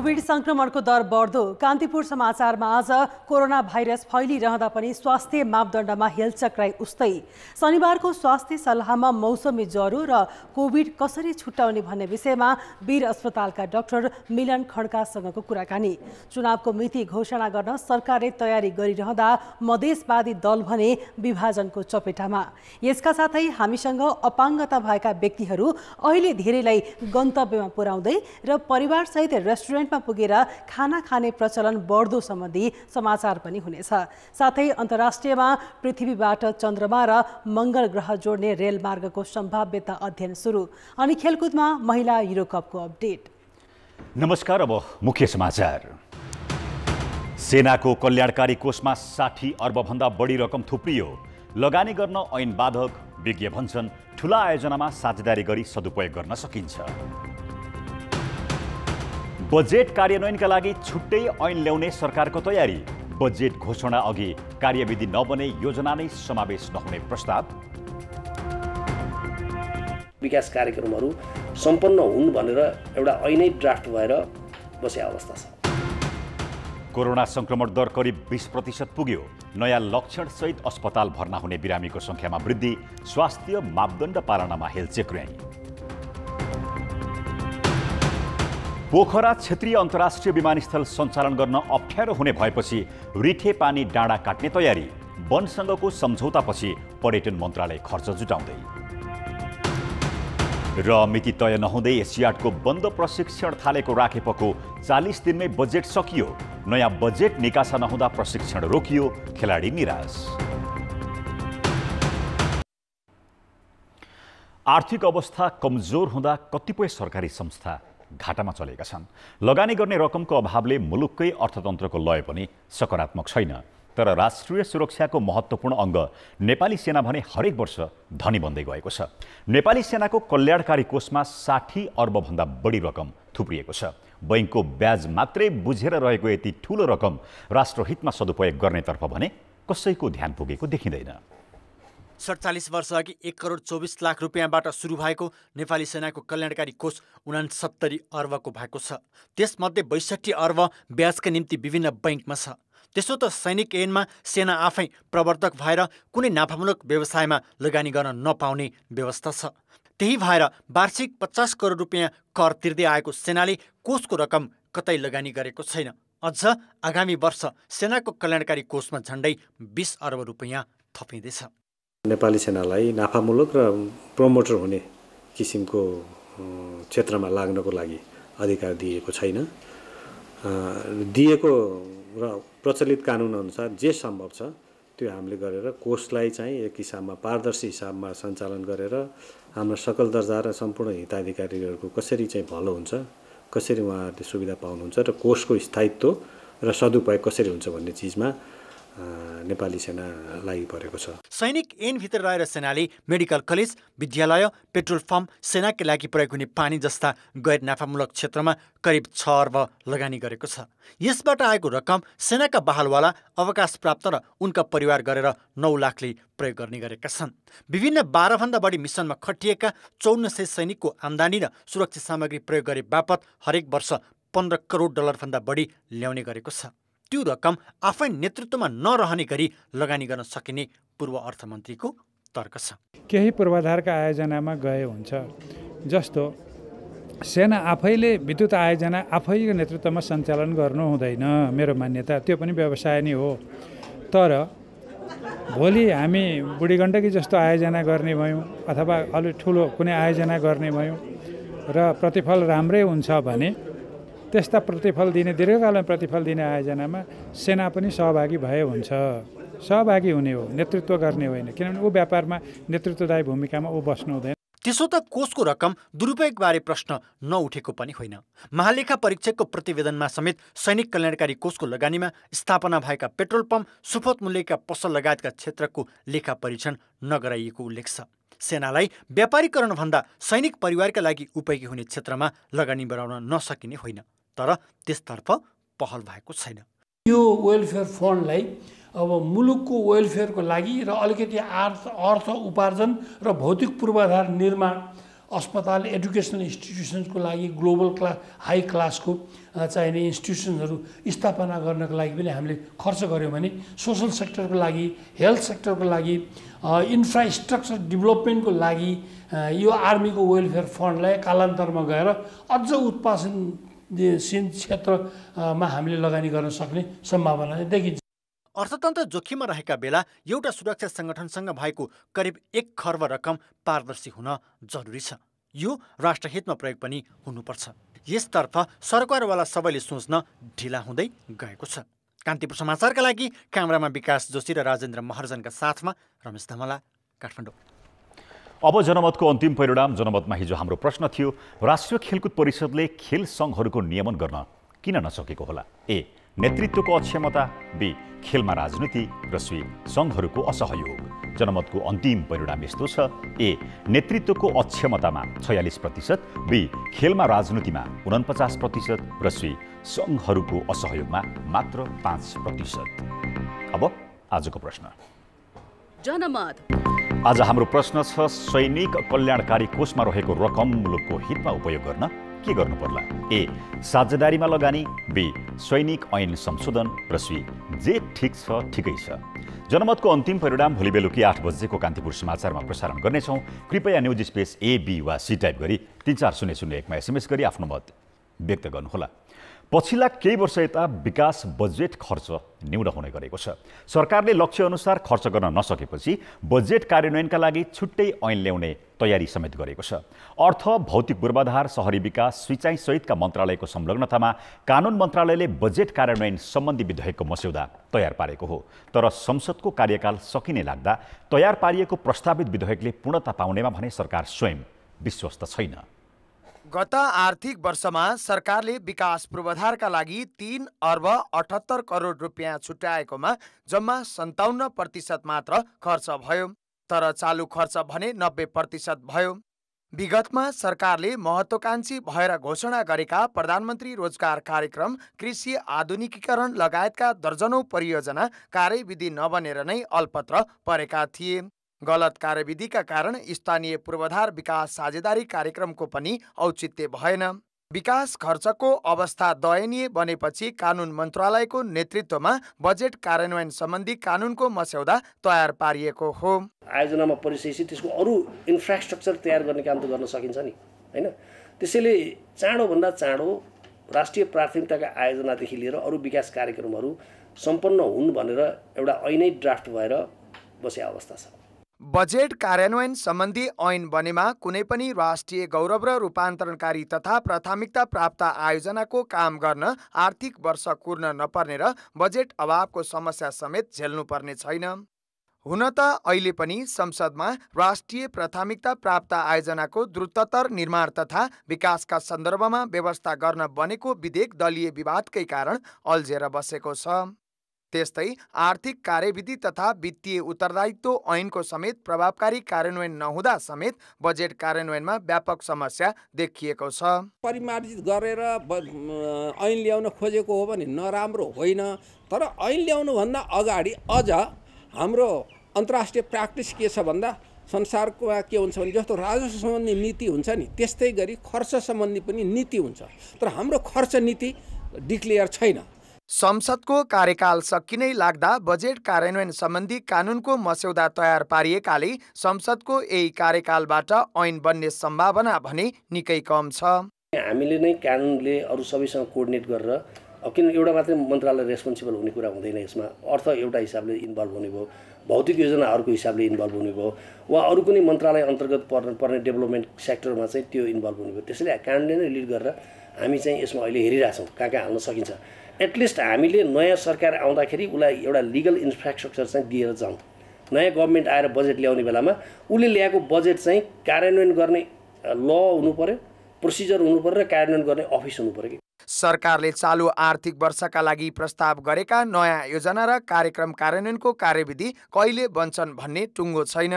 Covid संक्रमणको दर बढ्दो। कान्तिपुर समाचारमा आज कोरोना भाइरस फैलिरहँदा पनि स्वास्थ्य मापदण्डमा हेलचक्राइ उस्तै। शनिबारको स्वास्थ्य सल्लाहमा मौसमी ज्वरो र कोभिड कसरी छुट्याउने भन्ने विषयमा वीर अस्पतालका डाक्टर मिलन खड्कासँगको कुराकानी। चुनावको मिति घोषणा गर्न सरकारले तयारी गरिरहँदा मधेसवादी दल भने विभाजनको चपेटामा। यसका साथै हामीसँग अपाङ्गता भएका व्यक्तिहरू अहिले धेरैलाई गन्तव्यमा पुर्याउँदै र परिवारसहित रेस्टुरेन्टमा पुगेर खाना खाने प्रचलन बढ्दो सम्बन्धी समाचार पनि हुनेछ। साथै अन्तर्राष्ट्रियमा पृथ्वीबाट चन्द्रमा र मङ्गल ग्रह जोड्ने रेलमार्गको सम्भाव्यता अध्ययन सुरु। अनि खेलकुदमा महिला युरोकपको अपडेट। नमस्कार, अब मुख्य समाचार। सेनाको कल्याणकारी कोषमा 60 अर्बभन्दा बढी रकम थुप्रियो। लगानी गर्न ऐन बाधक, विज्ञ भन्छन् ठूला आयोजनामा साझेदारी गरी सदुपयोग गर्न सकिन्छ। बजेट कार्यान्वयनका लागि छुट्टै ऐन ल्याउने सरकारको तयारी। बजेट घोषणा अघि कार्यविधि नबने योजना नै समावेश नहुने प्रस्ताव। विकास कार्यक्रमहरू सम्पन्न हुन् भनेर एउटा ऐनै ड्राफ्ट भएर बसेको अवस्था छ। कोरोना संक्रमण दर करिब 20% पुग्यो। नयाँ लक्षणसहित अस्पताल भर्ना हुने बिरामीको संख्यामा वृद्धि। स्वास्थ्य मापदण्ड पालनामा हेलचेक्र्याइ। पोखरा क्षेत्रीय अन्तर्राष्ट्रिय विमानस्थल सञ्चालन गर्न अप्ठ्यारो हुने भएपछि रिठे पानी डाँडा काट्ने तयारी। वनसँगको सम्झौतापछि पर्यटन मन्त्रालय खर्च जुटाउँदै। र मिति तय नहुँदै एसियाडको बन्द प्रशिक्षण थालेको राखेपको 40 दिनमै बजेट सकियो। नयाँ बजेट निकासा नहुँदा प्रशिक्षण रोकियो, खेलाडी निराश। आर्थिक अवस्था कमजोर हुँदा कतिपय सरकारी संस्था घाटामा चलेका छन्। लगानी गर्ने रकमको अभावले मुलुककै अर्थतन्त्रको लय पनि सकारात्मक छैन। तर राष्ट्रिय सुरक्षाको महत्त्वपूर्ण अङ्ग नेपाली सेना भने हरेक वर्ष धनी बन्दै गएको छ। नेपाली सेनाको कल्याणकारी कोषमा 60 अर्बभन्दा बढी रकम थुप्रिएको छ। बैंकको ब्याज मात्रै बुझेर रहेको यति ठूलो रकम राष्ट्रहितमा सदुपयोग गर्नेतर्फ भने कसैको ध्यान पुगेको देखिँदैन। 47 वर्ष अघि 1 करोड 24 लाख रुपियाँबाट सुरु भएको नेपाली सेनाको कल्याणकारी कोष 69 अर्बको भएको छ। त्यसमध्ये 62 अर्ब ब्याजका निम्ति विभिन्न बैंकमा छ। त्यसो त सैनिक ऐनमा सेना आफै प्रवर्तक भएर कुनै नाफामूलक व्यवसायमा लगानी गर्न नपाउने व्यवस्था छ। त्यही भएर वार्षिक 50 करोड रुपियाँ कर तिर्दै आएको सेनाले कोषको रकम कतै लगानी गरेको छैन। अझ आगामी वर्ष सेनाको कल्याणकारी कोषमा झन्डै 20 अर्ब रुपियाँ थपिँदैछ। नेपाली सेनालाई नाफामूलक र प्रमोटर हुने किसिमको क्षेत्रमा लाग्नको लागि अधिकार दिएको छैन। दिएको र प्रचलित कानुनअनुसार जे सम्भव छ त्यो हामीले गरेर कोषलाई चाहिँ एक हिसाबमा पारदर्शी हिसाबमा सञ्चालन गरेर हाम्रो सकल दर्जा र सम्पूर्ण हिताधिकारीहरूको कसरी चाहिँ भलो हुन्छ, कसरी उहाँहरूले सुविधा पाउनुहुन्छ र कोषको स्थायित्व र सदुपयोग कसरी हुन्छ भन्ने चिजमा नेपाली सेना लागि परेको छ। सैनिक ऐनभित्र रहेर सेनाले मेडिकल कलेज, विद्यालय, पेट्रोल पम्प, सेनाकै लागि प्रयोग हुने पानी जस्ता गैर नाफामूलक क्षेत्रमा करिब 6 अर्ब लगानी गरेको छ। यसबाट आएको रकम सेनाका बहालवाला, अवकाश प्राप्त र उनका परिवार गरेर 9 लाखले प्रयोग गर्ने गरेका छन्। विभिन्न 12 भन्दा बढी मिसनमा खटिएका 5400 सैनिकको आम्दानी र सुरक्षा सामग्री प्रयोग गरे बापत हरेक वर्ष 15 करोड डलर भन्दा बढी ल्याउने गरेको छ। त्यो रकम आफै नेतृत्वमा नरहने गरी लगानी गर्न सकिने पूर्व अर्थमन्त्रीको तर्क छ। केही पूर्वाधारका आयोजनामा गए हुन्छ, जस्तो सेना आफैले विद्युत आयोजना आफैको नेतृत्वमा सञ्चालन गर्नु हुँदैन। मेरो मान्यता त्यो पनि व्यवसाय नै हो। तर भोलि हामी बुढीगण्डकी जस्तो आयोजना गर्ने भयौँ अथवा अलि ठुलो कुनै आयोजना गर्ने भयौँ र प्रतिफल राम्रै हुन्छ भने त्यस्ता प्रतिफल दिने, दीर्घकालीन प्रतिफल दिने आयोजनामा सेना पनि सहभागी भए हुन्छ। सहभागी हुने हो, नेतृत्व गर्ने होइन। किनभने ऊ व्यापारमा नेतृत्वदायी भूमिकामा ऊ बस्नु हुँदैन। त्यसो त कोषको रकम दुरुपयोगबारे प्रश्न नउठेको पनि होइन। महालेखा परीक्षकको प्रतिवेदनमा समेत सैनिक कल्याणकारी कोषको लगानीमा स्थापना भएका पेट्रोल पम्प, सुपथ मूल्यका पसल लगायतका क्षेत्रको लेखा परीक्षण नगराइएको उल्लेख छ। सेनालाई व्यापारीकरण भन्दा सैनिक परिवारका लागि उपयोगी हुने क्षेत्रमा लगानी बढाउन नसकिने होइन, तर त्यसतर्फ पहल भएको छैन। यो वेलफेयर फन्डलाई अब मुलुकको वेलफेयरको लागि र अलिकति अर्थ उपार्जन र भौतिक पूर्वाधार निर्माण अस्पताल एडुकेसनल इन्स्टिट्युसन्सको लागि ग्लोबल हाई क्लासको चाहिने इन्स्टिट्युसन्सहरू स्थापना गर्नको लागि पनि हामीले खर्च गऱ्यौँ भने सोसल सेक्टरको लागि, हेल्थ सेक्टरको लागि, इन्फ्रास्ट्रक्चर डेभलपमेन्टको लागि यो आर्मीको वेलफेयर फन्डलाई कालान्तरमा गएर अझ उत्पादनशील क्षेत्रमा हामीले लगानी गर्न सक्ने सम्भावना देखिन्छ। अर्थतन्त्र जोखिममा रहेका बेला एउटा सुरक्षा सङ्गठनसँग भएको करिब 1 खर्ब रकम पारदर्शी हुन जरुरी छ। यो राष्ट्रहितमा प्रयोग पनि हुनुपर्छ। यसतर्फ सरकारवाला सबैले सोच्न ढिला हुँदै गएको छ। कान्तिपुर समाचारका लागि क्यामेरामा विकास जोशी र राजेन्द्र महर्जनका साथमा रमेश धमला, काठमाडौँ। अब जनमतको अन्तिम परिणाम। जनमतमा हिजो हाम्रो प्रश्न थियो, राष्ट्रिय खेलकुद परिषदले खेल सङ्घहरूको नियमन गर्न किन नसकेको होला? ए, नेतृत्वको अक्षमता, बी, खेलमा राजनीति, र सी, सङ्घहरूको असहयोग। जनमतको अन्तिम परिणाम यस्तो छ, ए, नेतृत्वको अक्षमतामा 46%, बी, खेलमा राजनीतिमा 49% र सी, सङ्घहरूको असहयोगमा मात्र 5%। अब आजको प्रश्न। जनमत। आज हाम्रो प्रश्न छ, सैनिक कल्याणकारी कोषमा रहेको रकम मुलुकको हितमा उपयोग गर्न के गर्नु पर्ला? ए, साझेदारीमा लगानी, बी, सैनिक ऐन संशोधन, र सी, जे ठिक छ ठिकै छ। जनमतको अन्तिम परिणाम भोलि बेलुकी 8 बजेको कान्तिपुर समाचारमा प्रसारण गर्नेछौँ। कृपया न्युज स्पेस ए, बी वा सी टाइप गरी 34001 मा SMS गरी आफ्नो मत व्यक्त गर्नुहोला। पछिल्ला केही वर्ष यता विकास बजेट खर्च न्यून हुने गरेको छ। सरकारले लक्ष्य अनुसार खर्च गर्न नसकेपछि बजेट कार्यान्वयनका लागि छुट्टै ऐन ल्याउने तयारी समेत गरेको छ। अर्थ, भौतिक पूर्वाधार, शहरी विकास, सिँचाइ सहितका मन्त्रालयको संलग्नतामा कानुन मन्त्रालयले बजेट कार्यान्वयन सम्बन्धी विधेयकको मस्यौदा तयार पारेको हो। तर संसदको कार्यकाल सकिने लाग्दा तयार पारिएको प्रस्तावित विधेयकले पूर्णता पाउनेमा भने सरकार स्वयं विश्वस्त छैन। गत आर्थिक वर्षमा सरकारले विकास पूर्वाधारका लागि 3 अर्ब 78 करोड रुपियाँ छुट्याएकोमा जम्मा 57% मात्र खर्च भयो। तर चालु खर्च भने 90% भयो। विगतमा सरकारले महत्त्वाकांक्षी भएर घोषणा गरेका प्रधानमन्त्री रोजगार कार्यक्रम, कृषि आधुनिकीकरण लगायतका दर्जनौं परियोजना कार्यविधि नबनेर नै अल्पत्र परेका थिए। गलत कार्यविधिका कारण स्थानीय पूर्वाधार विकास साझेदारी कार्यक्रमको पनि औचित्य भएन। विकास खर्चको अवस्था दयनीय बनेपछि कानुन मन्त्रालयको नेतृत्वमा बजेट कार्यान्वयन सम्बन्धी कानुनको मस्यौदा तयार पारिएको हो। आयोजनामा परिसकेपछि त्यसको अरू इन्फ्रास्ट्रक्चर तयार गर्ने काम त गर्न सकिन्छ नि, हैन? त्यसैले चाँडोभन्दा चाँडो राष्ट्रिय प्राथमिकताका आयोजनादेखि लिएर अरू विकास कार्यक्रमहरू सम्पन्न हुन् भनेर एउटा ऐनै ड्राफ्ट भएर बसेको अवस्था छ। बजेट कार्यान्वयन सम्बन्धी ऐन बनेमा कुनै पनि राष्ट्रिय गौरव र रूपान्तरणकारी तथा प्राथमिकता प्राप्त आयोजनाको काम गर्न आर्थिक वर्ष कुर्न नपर्ने र बजेट अभावको समस्या समेत झेल्नुपर्ने छैन। हुन त अहिले पनि संसदमा राष्ट्रिय प्राथमिकता प्राप्त आयोजनाको द्रुततर निर्माण तथा विकासका सन्दर्भमा व्यवस्था गर्न बनेको विधेयक दलीय विवादकै कारण अल्झेर बसेको छ। त्यस्तै आर्थिक कार्यविधि तथा वित्तीय उत्तरदायित्व ऐनको समेत प्रभावकारी कार्यान्वयन नहुँदा समेत बजेट कार्यान्वयनमा व्यापक समस्या देखिएको छ। परिमार्जित गरेर ऐन ल्याउन खोजेको हो भने नराम्रो होइन, तर ऐन ल्याउनुभन्दा अगाडि अझ हाम्रो अन्तर्राष्ट्रिय प्र्याक्टिस के छ भन्दा संसारको के हुन्छ भने जस्तो राजस्व सम्बन्धी नीति हुन्छ नि, त्यस्तै गरी खर्च सम्बन्धी पनि नीति हुन्छ। तर हाम्रो खर्च नीति डिक्लेयर छैन। संसदको कार्यकाल सकिनै लाग्दा बजेट कार्यान्वयन सम्बन्धी कानुनको मस्यौदा तयार पारिएकाले संसदको यही कार्यकालबाट ऐन बन्ने सम्भावना भने निकै कम छ। हामीले नै कानुनले अरू सबैसँग कोअर्डिनेट गरेर, किन एउटा मात्रै मन्त्रालय रेस्पोन्सिबल हुने कुरा हुँदैन यसमा। अर्थ एउटा हिसाबले इन्भल्भ हुने भयो, भौतिक योजना अर्को हिसाबले इन्भल्भ हुने भयो, वा अरू कुनै मन्त्रालय अन्तर्गत पर्ने डेभलपमेन्ट सेक्टरमा चाहिँ त्यो इन्भल्भ हुने भयो। त्यसैले कानुनले नै लिड गरेर हामी चाहिँ यसमा अहिले हेरिरहेछौँ कहाँ कहाँ हाल्न सकिन्छ। एटलिस्ट हामीले नयाँ सरकार आउँदाखेरि उसलाई एउटा लिगल इन्फ्रास्ट्रक्चर चाहिँ दिएर जाउँ। नयाँ गभर्मेन्ट आएर बजेट ल्याउने बेलामा उसले ल्याएको बजेट चाहिँ कार्यान्वयन गर्ने ल हुनु पर्यो, प्रोसिजर हुनु पर्यो र कार्यान्वयन गर्ने अफिस हुनु पर्यो। सरकारले चालु आर्थिक वर्षका लागि प्रस्ताव गरेका नयाँ योजना र कार्यक्रम कार्यान्वयनको कार्यविधि कहिले बन्छन् भन्ने टुङ्गो छैन।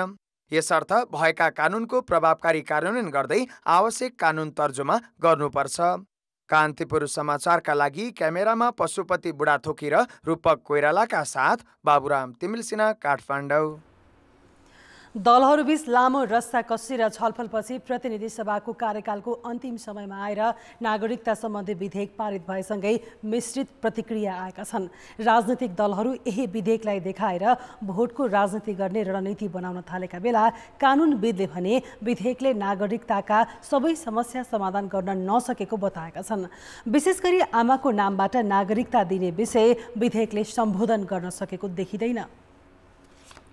यसर्थ भएका कानुनको प्रभावकारी कार्यान्वयन गर्दै आवश्यक कानुन तर्जुमा गर्नुपर्छ। कान्तिपुर समाचारका लागि क्यामेरामा पशुपति बुढाथोकी र रूपक कोइरालाका साथ बाबुराम तिमिल सिन्हा, काठमाडौँ। दलहरूबीच लामो रस्साकस्सी र छलफलपछि प्रतिनिधि सभाको कार्यकालको अन्तिम समयमा आएर नागरिकता सम्बन्धी विधेयक पारित भएसँगै मिश्रित प्रतिक्रिया आएका छन्। राजनीतिक दलहरू यही विधेयकलाई देखाएर भोटको राजनीति गर्ने रणनीति बनाउन थालेका बेला कानुनविदले भने विधेयकले नागरिकताका सबै समस्या समाधान गर्न नसकेको बताएका छन्। विशेष गरी आमाको नामबाट नागरिकता दिने विषय विधेयकले सम्बोधन गर्न सकेको देखिँदैन।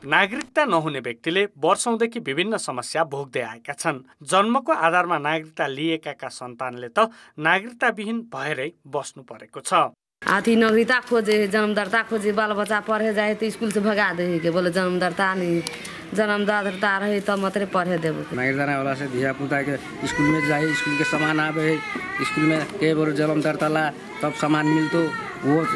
नागरिकता नहुने व्यक्तिले वर्षौंदेखि विभिन्न समस्या भोग्दै आएका छन्। जन्मको आधारमा नागरिकता लिएका सन्तानले त नागरिकताविहीन भएरै बस्नु परेको छ। आथी नागरिकता खोजे, जन्मदर्ता खोजे, बाल बच्चा पढ़े जाए तो स्कूल से भगा दे के बोले जन्मदर्ता नहीं, जन्मदर्ता रहे तो मतरे पढ़े देबो। नागरिकता नहीं होला से धिया पुता के स्कूल में जाए, स्कूल के सामान आवे, स्कूल में के बोले जन्मदर्ता ला तब सामान मिलतो,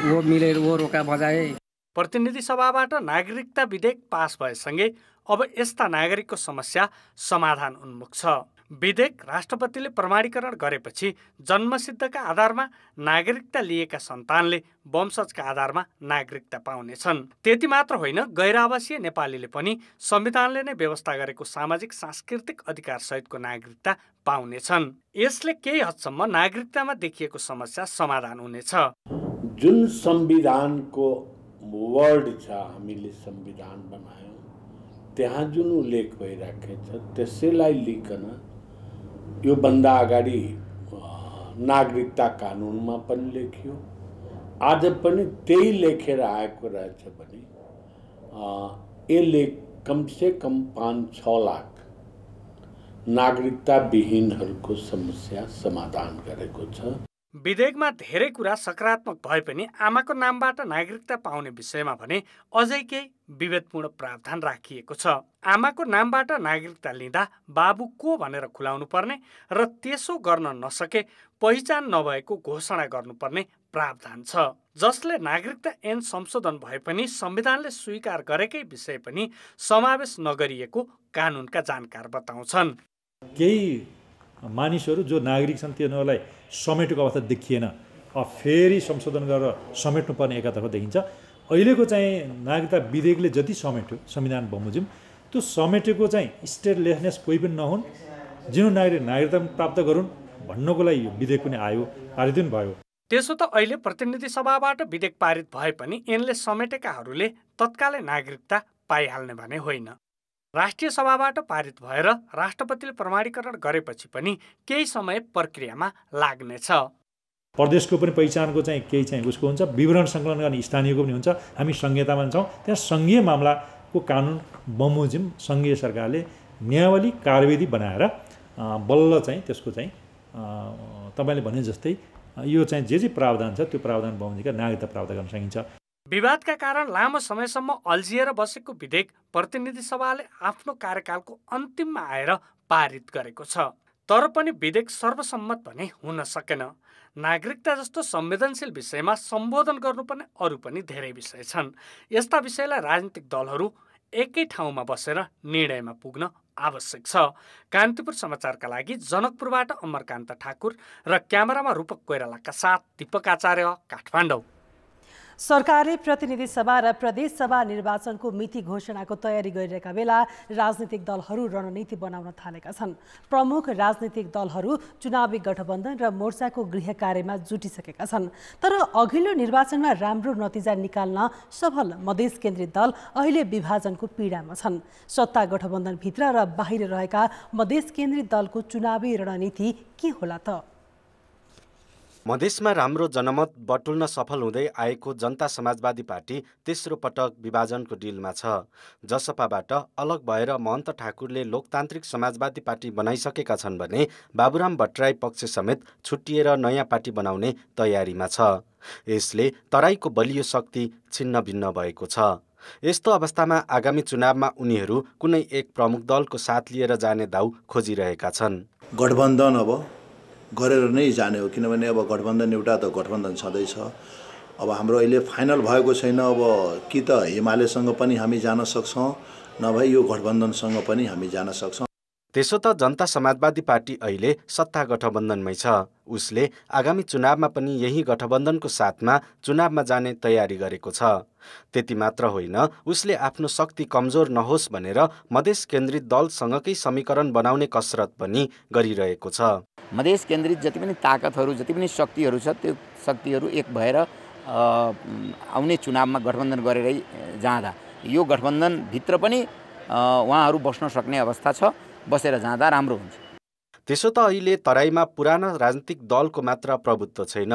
वो मिले वो रोका भजाए। प्रतिनिधि सभाबाट नागरिकता विधेयक पास भएसँगै अब यस्ता नागरिकको समस्या समाधान उन्मुख छ। विधेयक राष्ट्रपतिले प्रमाणीकरण गरेपछि जन्मसिद्धका आधारमा नागरिकता लिएका सन्तानले वंशजका आधारमा नागरिकता पाउनेछन्। त्यति मात्र होइन, गैर-आवासीय नेपालीले पनि संविधानले नै व्यवस्था गरेको सामाजिक सांस्कृतिक अधिकार सहितको नागरिकता पाउनेछन्। यसले केही हदसम्म नागरिकतामा देखिएको समस्या समाधान हुनेछ। जुन संविधानको वर्ड छ, हामीले संविधान बनायौँ, त्यहाँ जुन उल्लेख भइराखेको छ त्यसैलाई लिकन यो भन्दा अगाडि नागरिकता कानुनमा पनि लेखियो, आज पनि त्यही लेखेर आएको रहेछ भने यसले कमसे कम 5-6 लाख नागरिकता विहीनहरूको समस्या समाधान गरेको छ। विधेयकमा धेरै कुरा सकारात्मक भए पनि आमाको नामबाट नागरिकता पाउने विषयमा भने अझै केही विभेदपूर्ण प्रावधान राखिएको छ। आमाको नामबाट नागरिकता लिँदा बाबु को भनेर खुलाउनु पर्ने र त्यसो गर्न नसके पहिचान नभएको घोषणा गर्नुपर्ने प्रावधान छ, जसले नागरिकता ऐन संशोधन भए पनि संविधानले स्वीकार गरेकै विषय पनि समावेश नगरिएको कानुनका जानकार बताउँछन्। केही मानिसहरू जो नागरिक छन् तिनीहरूलाई समेटेको अवस्था देखिएन, अब फेरि संशोधन गरेर समेट्नुपर्ने एकातर्फ देखिन्छ। अहिलेको चाहिँ नागरिकता विधेयकले जति समेट्यो संविधान बमोजिम, त्यो समेटेको चाहिँ स्टेटलेसनेस कोही पनि नहुन्, जिन नागरिक नागरिकता प्राप्त गरून् भन्नको लागि यो विधेयक पनि आयो, पारित पनि भयो। त्यसो त अहिले प्रतिनिधि सभाबाट विधेयक पारित भए पनि यिनले समेटेकाहरूले तत्कालै नागरिकता पाइहाल्ने भने होइन। राष्ट्रिय सभाबाट पारित भएर राष्ट्रपतिले प्रमाणीकरण गरेपछि पनि केही समय प्रक्रियामा लाग्नेछ। प्रदेशको पनि पहिचानको चाहिँ केही चाहिँ उसको हुन्छ, विवरण सङ्कलन गर्ने स्थानीयको पनि हुन्छ। हामी संहितामा छौँ, त्यहाँ सङ्घीय मामलाको कानुन बमोजिम सङ्घीय सरकारले नियावली कार्यविधि बनाएर बल्ल चाहिँ त्यसको चाहिँ तपाईँले भने जस्तै यो चाहिँ जे प्रावधान छ त्यो प्रावधान बमोजिमका नागरिकता प्राप्त गर्न सकिन्छ। विवादका कारण लामो समयसम्म अल्झिएर बसेको विधेयक प्रतिनिधि सभाले आफ्नो कार्यकालको अन्तिममा आएर पारित गरेको छ। तर पनि विधेयक सर्वसम्मत भने हुन सकेन। नागरिकता जस्तो संवेदनशील विषयमा सम्बोधन गर्नुपर्ने अरू पनि धेरै विषय छन्। यस्ता विषयलाई राजनीतिक दलहरू एकै ठाउँमा बसेर निर्णयमा पुग्न आवश्यक छ। कान्तिपुर समाचारका लागि जनकपुरबाट अमरकान्त ठाकुर र क्यामेरामा रूपक कोइरालाका साथ दीपक आचार्य, काठमाडौँ। सरकारले प्रतिनिधि सभा र प्रदेश सभा निर्वाचनको मिति घोषणाको तयारी गरिरहेका बेला राजनीतिक दलहरू रणनीति बनाउन थालेका छन्। प्रमुख राजनीतिक दलहरू चुनावी गठबन्धन र मोर्चाको गृह कार्यमा जुटिसकेका छन्। तर अघिल्लो निर्वाचनमा राम्रो नतिजा निकाल्न सफल मधेस केन्द्रित दल अहिले विभाजनको पीडामा छन्। सत्ता गठबन्धनभित्र र बाहिर रहेका मधेस केन्द्रित दलको चुनावी रणनीति के होला त? मधेसमा राम्रो जनमत बटुल्न सफल हुँदै आएको जनता समाजवादी पार्टी तेस्रो पटक विभाजनको डिलमा छ। जसपाबाट अलग भएर महन्त ठाकुरले लोकतान्त्रिक समाजवादी पार्टी बनाइसकेका छन् भने बाबुराम भट्टराई पक्ष समेत छुट्टिएर नयाँ पार्टी बनाउने तयारीमा छ। यसले तराईको बलियो शक्ति छिन्न भिन्न भएको छ। यस्तो अवस्थामा आगामी चुनावमा उनीहरू कुनै एक प्रमुख दलको साथ लिएर जाने दाउ खोजिरहेका छन्। गठबन्धन अब गरेर नै जाने हो, किनभने अब गठबन्धन एउटा त गठबन्धन छँदैछ। अब हाम्रो अहिले फाइनल भएको छैन। अब कि त एमालेसँग पनि हामी जान सक्छौँ, नभए यो गठबन्धनसँग पनि हामी जान सक्छौँ। त्यसो त जनता समाजवादी पार्टी अहिले सत्ता गठबन्धनमै छ। उसले आगामी चुनावमा पनि यही गठबन्धनको साथमा चुनावमा जाने तयारी गरेको छ। त्यति मात्र होइन, उसले आफ्नो शक्ति कमजोर नहोस् भनेर मधेस केन्द्रित दलसँगकै समीकरण बनाउने कसरत पनि गरिरहेको छ। मधेस केन्द्रित जति पनि ताकतहरू, जति पनि शक्तिहरू छ, त्यो शक्तिहरू एक भएर आउने चुनावमा गठबन्धन गरेरै जाँदा यो गठबन्धनभित्र पनि उहाँहरू बस्न सक्ने अवस्था छ। बसेर जाँदा राम्रो हुन्छ। त्यसो त अहिले तराईमा पुराना राजनीतिक दलको मात्र प्रभुत्व छैन।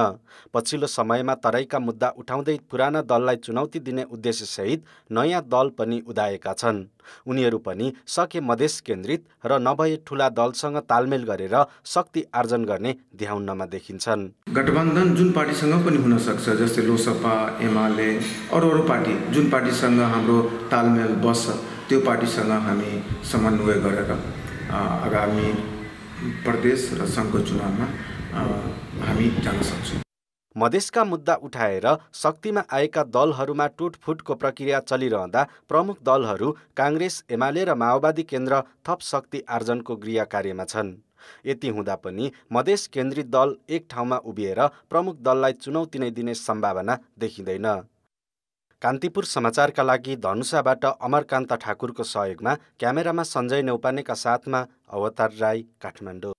पछिल्लो समयमा तराईका मुद्दा उठाउँदै पुराना दललाई चुनौती दिने उद्देश्यसहित नयाँ दल पनि उदाएका छन्। उनीहरू पनि सके मधेस केन्द्रित र नभए ठुला दलसँग तालमेल गरेर शक्ति आर्जन गर्ने ध्याउनमा देखिन्छन्। गठबन्धन जुन पार्टीसँग पनि हुन सक्छ, जस्तै लोसपा, एमाले, अरू पार्टी जुन पार्टीसँग हाम्रो तालमेल बस्छ त्यो पार्टीसँग हामी समन्वय गरेर आगामी प्रदेश र सङ्घको चुनावमा हामी जान सक्छौँ। मधेसका मुद्दा उठाएर शक्तिमा आएका दलहरूमा टुटफुटको प्रक्रिया चलिरहँदा प्रमुख दलहरू काङ्ग्रेस, एमाले र माओवादी केन्द्र थप शक्ति आर्जनको गृह कार्यमा छन्। यति हुँदा पनि मधेस केन्द्रित दल एक ठाउँमा उभिएर प्रमुख दललाई चुनौती नै दिने सम्भावना देखिँदैन। कान्तिपुर समाचारका लागि धनुषाबाट अमरकान्त ठाकुरको सहयोगमा क्यामेरामा सञ्जय नेउपानेका साथमा अवतार राई, काठमाडौँ।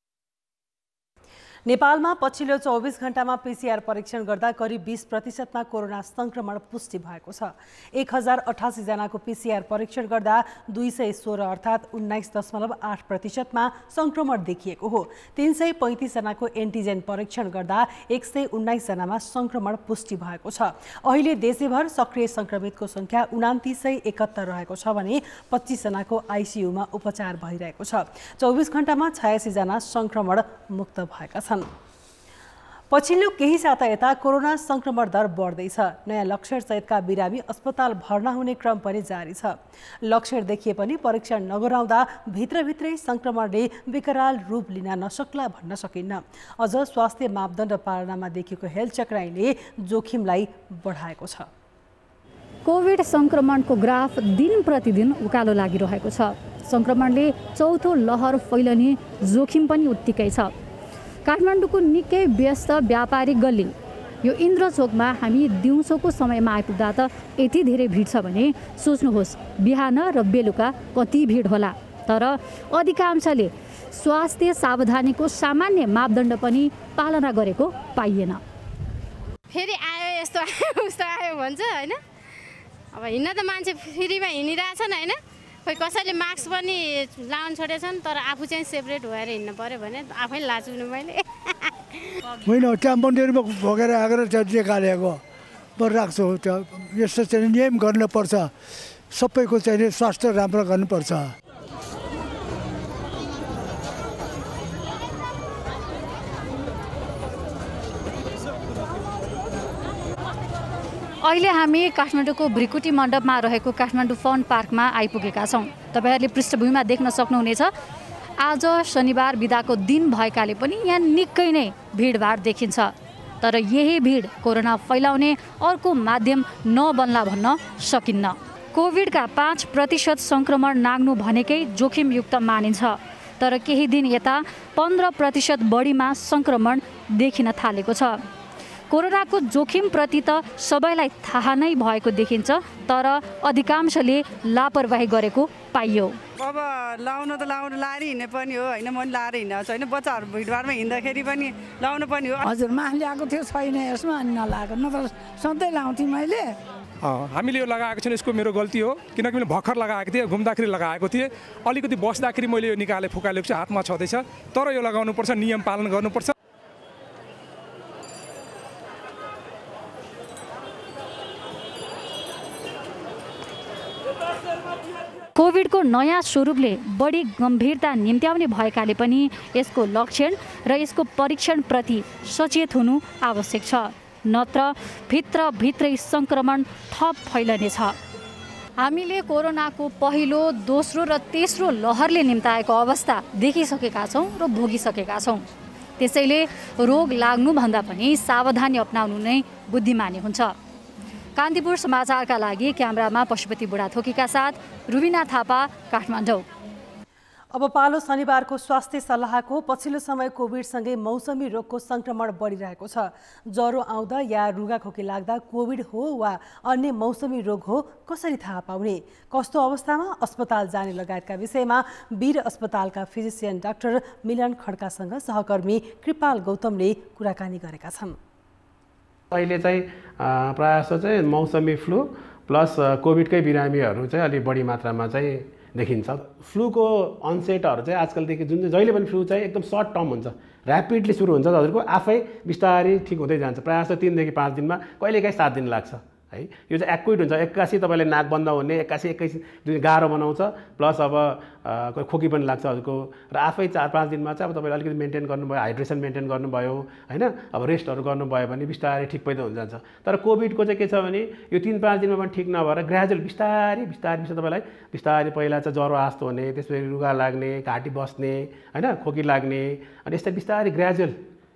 नेपालमा पछिल्लो 24 घण्टामा पीसीआर परीक्षण गर्दा करिब 20% कोरोना संक्रमण पुष्टि भएको छ। 1088 जनाको पीसीआर परीक्षण गर्दा 216 अर्थात् 19.8% संक्रमण देखिएको हो। 335 जनाको एन्टिजेन परीक्षण गर्दा 119 जनामा संक्रमण पुष्टि भएको छ। अहिले देशैभर सक्रिय संक्रमितको संख्या 2971 रहेको छ भने 25 जनाको आइसियुमा उपचार भइरहेको छ। 24 घण्टामा 86 जना संक्रमण मुक्त भएका छन्। पछिल्लो केही साता यता कोरोना संक्रमण दर बढ्दैछ। नयाँ लक्षण सहितका बिरामी अस्पताल भर्ना हुने क्रम पनि जारी छ। लक्षण देखिए पनि परीक्षण नगराउँदा भित्रभित्रै संक्रमणले विकराल रूप लिन नसक्ला भन्न सकिन्न। अझ स्वास्थ्य मापदण्ड पालनामा देखिएको हेल्थ चक्राइले जोखिमलाई बढाएको छ। कोभिड संक्रमणको ग्राफ दिन प्रतिदिन उकालो लागिरहेको छ। संक्रमणले चौथो लहर फैलने जोखिम पनि उत्तिकै छ। काठमाडौँको निकै व्यस्त व्यापारिक गल्ली यो इन्द्रचोकमा हामी दिउँसोको समयमा आइपुग्दा त यति धेरै भिड छ भने सोच्नुहोस् बिहान र बेलुका कति भिड होला। तर अधिकांशले स्वास्थ्य सावधानीको सामान्य मापदण्ड पनि पालना गरेको पाइएन। फेरि आयो यस्तो आयो उस्तो आयो भन्छ हैन। अब हिँड्न त मान्छे फ्रीमा हिँडिरहेछन् हैन। खोइ कसैले मास्क पनि लाउन छोडेछन्, तर आफू चाहिँ सेपरेट भएर हिँड्नु पर्यो भने आफै लाचुनु मैले। होइन त्यहाँ मन्दिरमा भोगेर आएर त्यहाँ निकालेको राख्छु। यस्तो चाहिँ नियम गर्नुपर्छ। सबैको चाहिँ स्वास्थ्य राम्रो गर्नुपर्छ। अहिले हामी काठमाडौँको भ्रिकुटी मण्डपमा रहेको काठमाडौँ फन पार्कमा आइपुगेका छौँ। तपाईहरूले पृष्ठभूमिमा देख्न सक्नुहुनेछ आज शनिबार बिदाको दिन भएकाले पनि यहाँ निकै नै भिडभाड देखिन्छ। तर यही भिड कोरोना फैलाउने अर्को माध्यम नबन्ला भन्न सकिन्न। कोभिडका 5% संक्रमण नाग्नु भनेकै जोखिमयुक्त मानिन्छ। तर केही दिन यता 15% बढीमा संक्रमण देखिन थालेको छ। कोरोनाको जोखिमप्रति त सबैलाई थाहा नै भएको देखिन्छ, तर अधिकांशले लापरवाही गरेको पाइयो। अब लाउन त लाएर हिँड्ने पनि हो होइन, मैले लाएर हिँडेको छैन। बच्चाहरू भिडभाडमा हिँड्दाखेरि पनि लाउनु पनि हो। हजुर मास ल्याएको थियो छैन यसमा, अनि नलाएको न त सधैँ लाउँथेँ मैले। हामीले यो लगाएको छैन, यसको मेरो गल्ती हो। किनकि मैले भर्खर लगाएको थिएँ, घुम्दाखेरि लगाएको थिएँ। अलिकति बस्दाखेरि मैले यो निकालेँ, फुकालेको छु, हातमा छँदैछ। तर यो लगाउनुपर्छ, नियम पालन गर्नुपर्छ। कोभिडको नयाँ स्वरूपले बढी गम्भीरता निम्त्याउने भएकाले पनि यसको लक्षण र यसको परीक्षणप्रति सचेत हुनु आवश्यक छ, नत्र भित्रै सङ्क्रमण थप फैलनेछ। हामीले कोरोनाको पहिलो, दोस्रो र तेस्रो लहरले निम्ताएको अवस्था देखिसकेका छौँ र भोगिसकेका छौँ। त्यसैले रोग लाग्नुभन्दा पनि सावधानी अपनाउनु नै बुद्धिमानी हुन्छ। कान्तिपुर समाचारका लागि क्यामेरामा पशुपति बुढाथोकीका साथ रुबिना थापा, काठमाडौँ। अब पालो शनिबारको स्वास्थ्य सल्लाहको पछिल्लो समय कोभिडसँगै मौसमी रोगको संक्रमण बढिरहेको छ। ज्वरो आउँदा या रुगाखोकी लाग्दा कोभिड हो वा अन्य मौसमी रोग हो कसरी थाहा पाउने, कस्तो अवस्थामा अस्पताल जाने लगायतका विषयमा वीर अस्पतालका फिजिसियन डाक्टर मिलन खड्कासँग सहकर्मी कृपाल गौतमले कुराकानी गरेका छन्। अहिले चाहिँ प्रायः जस्तो चाहिँ मौसमी फ्लू प्लस कोभिडकै बिरामीहरू चाहिँ अलि बढी मात्रामा चाहिँ देखिन्छ। फ्लूको अनसेटहरू चाहिँ आजकलदेखि जुन चाहिँ जहिले पनि फ्लू चाहिँ एकदम सर्ट टर्म हुन्छ, ऱ्यापिडली सुरु हुन्छ, हजुरको आफै बिस्तारै ठिक हुँदै जान्छ। प्रायः जस्तो 3 देखि 5 दिनमा, कहिलेकाहीँ 7 दिन लाग्छ है। यो चाहिँ एक्युट हुन्छ, एक्कासी तपाईँले नाक बन्द हुने, एक्कासी गाह्रो बनाउँछ, प्लस अब खोकी पनि लाग्छ हजुरको, र आफै 4-5 दिनमा चाहिँ अब तपाईँले अलिकति मेन्टेन गर्नुभयो, हाइड्रेसन मेन्टेन गर्नुभयो होइन, अब रेस्टहरू गर्नुभयो भने बिस्तारै ठिक पैदा हुन जान्छ। तर कोभिडको चाहिँ के छ भने यो 3-5 दिनमा पनि ठिक नभएर ग्रेजुअल बिस्तारै तपाईँलाई बिस्तारै पहिला चाहिँ ज्वरो आस्तो हुने, त्यसपछि रुगा लाग्ने, घाँटी बस्ने होइन, खोकी लाग्ने, अनि यस्तै बिस्तारै ग्रेजुअल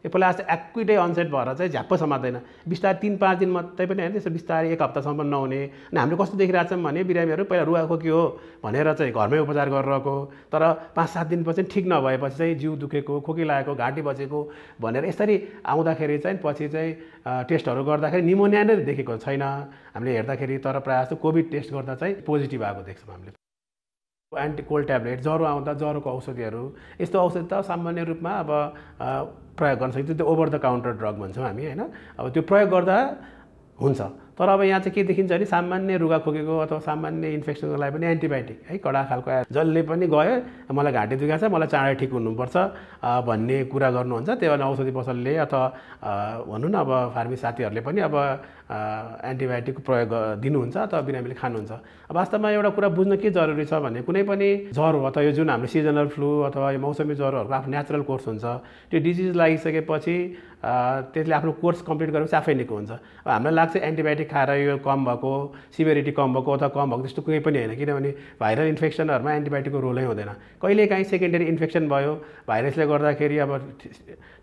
पहिला चाहिँ एक्युटै अनसेट भएर चाहिँ झ्याप्प समात्दैन, बिस्तारै 3-5 दिन मात्रै पनि होइन, त्यसो बिस्तारै 1 हप्तासम्म नहुने। अनि हामीले कस्तो देखिरहेको छौँ भने बिरामीहरू पहिला रुगाखोकी हो भनेर चाहिँ घरमै उपचार गरिरहेको, तर 5-7 दिनपछि ठिक नभएपछि चाहिँ जिउ दुखेको, खोकी लागेको, घाँटी बसेको भनेर यसरी आउँदाखेरि चाहिँ पछि चाहिँ टेस्टहरू गर्दाखेरि निमोनिया नै देखेको छैन हामीले हेर्दाखेरि, तर प्रायः जस्तो कोभिड टेस्ट गर्दा चाहिँ पोजिटिभ आएको देख्छौँ हामीले। एन्टी कोल्ड ट्याब्लेट, ज्वरो आउँदा ज्वरोको औषधिहरू, यस्तो औषधि त सामान्य रूपमा अब प्रयोग गर्न सकिन्छ, त्यो ओभर द काउन्टर ड्रग भन्छौँ हामी होइन। अब त्यो प्रयोग गर्दा हुन्छ, तर अब यहाँ चाहिँ के देखिन्छ भने सामान्य रुगाखोकीको अथवा सामान्य इन्फेक्सनको लागि पनि एन्टिबायोटिक है, कडा खालको जसले पनि गयो मलाई घाँटी दुखेको छ, मलाई चाँडै ठिक हुनुपर्छ भन्ने कुरा गर्नुहुन्छ, त्यो भने औषधि पसलले अथवा भनौँ न अब फार्मेसी साथीहरूले पनि अब एन्टिबायोटिकको प्रयोग दिनुहुन्छ अथवा बिरामीले खानुहुन्छ। अब वास्तवमा एउटा कुरा बुझ्न के जरुरी छ भने कुनै पनि ज्वरो अथवा यो जुन हाम्रो सिजनल फ्लू अथवा यो मौसमी ज्वरोहरूको आफ्नो नेचुरल कोर्स हुन्छ, त्यो डिजिज लागिसकेपछि त्यसले आफ्नो कोर्स कम्प्लिट गरेपछि आफै निको हुन्छ। अब हामीलाई लाग्छ एन्टिबायोटिक खाएर यो कम भएको, सिभिरिटी कम भएको अथवा कम भएको त्यस्तो कुनै पनि होइन, किनभने भाइरल इन्फेक्सनहरूमा एन्टिबायोटिकको रोलै हुँदैन। कहिलेकाहीँ सेकेन्डरी इन्फेक्सन भयो, भाइरसले गर्दाखेरि अब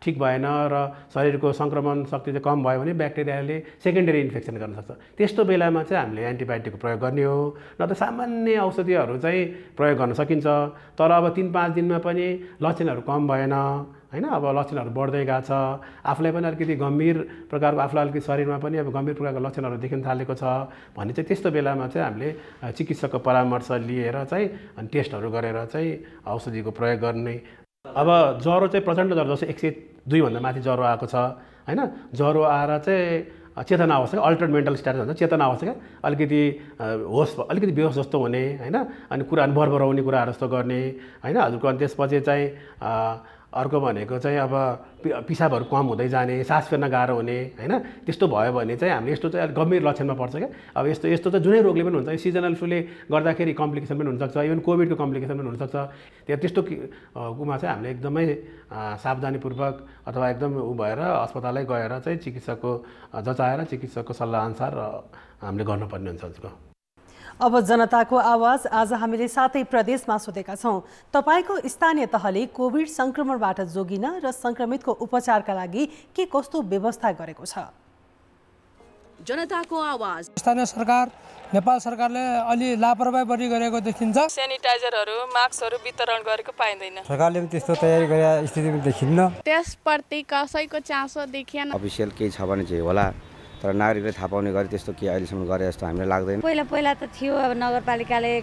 ठिक भएन र शरीरको सङ्क्रमण शक्ति चाहिँ कम भयो भने ब्याक्टेरियाले सेकेन्डरी इन्फेक्सन गर्न सक्छ, त्यस्तो बेलामा चाहिँ हामीले एन्टिबायोटिकको प्रयोग गर्ने हो, न त सामान्य औषधिहरू चाहिँ प्रयोग गर्न सकिन्छ। तर अब 3-5 दिनमा पनि लक्षणहरू कम भएन होइन, अब लक्षणहरू बढ्दै गएको छ, आफूलाई पनि अलिकति गम्भीर प्रकारको, आफूलाई अलिकति शरीरमा पनि अब गम्भीर प्रकारको लक्षणहरू देखिन थालेको छ भने चाहिँ त्यस्तो बेलामा चाहिँ हामीले चिकित्सकको परामर्श लिएर चाहिँ अनि टेस्टहरू गरेर चाहिँ औषधिको प्रयोग गर्ने। अब ज्वरो चाहिँ प्रचण्ड ज्वरो, जस्तो 102 भन्दा माथि ज्वरो आएको छ होइन, ज्वरो आएर चाहिँ चेतना अवस्था, अल्टर्ड मेन्टल स्ट्याटस भन्छ, चेतना अवस्था अलिकति होस अलिकति बेहोस जस्तो हुने होइन, अनि कुरा बरबराउने कुराहरू जस्तो गर्ने होइन हजुरको। अनि त्यसपछि चाहिँ अर्को भनेको चाहिँ अब पिसाबहरू कम हुँदै जाने, सास फेर्न गाह्रो हुने होइन, त्यस्तो भयो भने चाहिँ हामीले यस्तो चाहिँ गम्भीर लक्षणमा पर्छ क्या। अब यस्तो त जुनै रोगले पनि हुन्छ, सिजनल फ्लूले गर्दाखेरि कम्प्लिकेसन पनि हुनसक्छ, इभन कोभिडको कम्प्लिकेसन पनि हुनसक्छ। त्यस्तो कुमा चाहिँ हामीले एकदमै सावधानीपूर्वक अथवा एकदम भएर अस्पतालै गएर चाहिँ चिकित्सकको जचाएर चिकित्सकको सल्लाहअनुसार हामीले गर्नुपर्ने हुन्छ हजुरको। अब जनताको आवाज आज हामीले 7 प्रदेशमा सोधेका छौँ। तपाईँको स्थानीय तहले कोभिड संक्रमणबाट जोगिन र संक्रमितको उपचारका लागि के कस्तो व्यवस्था गरेको छ? जनताको आवाज। स्थानीय सरकार, नेपाल सरकारले अलि लापरवाही बढी गरेको देखिन्छ। सेनिटाइजरहरू, मास्कहरू वितरण गरेको पाइँदैन। सरकारले पनि त्यस्तो तयारी गरेको स्थिति देखिन्न। त्यसप्रति कसैको चासो देखिएन। अफिसियल केही छ भने चाहिँ होला, तर नागरिकले थाहा पाउने गरी त्यस्तो के अहिलेसम्म गरे जस्तो हामीलाई लाग्दैन। पहिला त थियो, अब नगरपालिकाले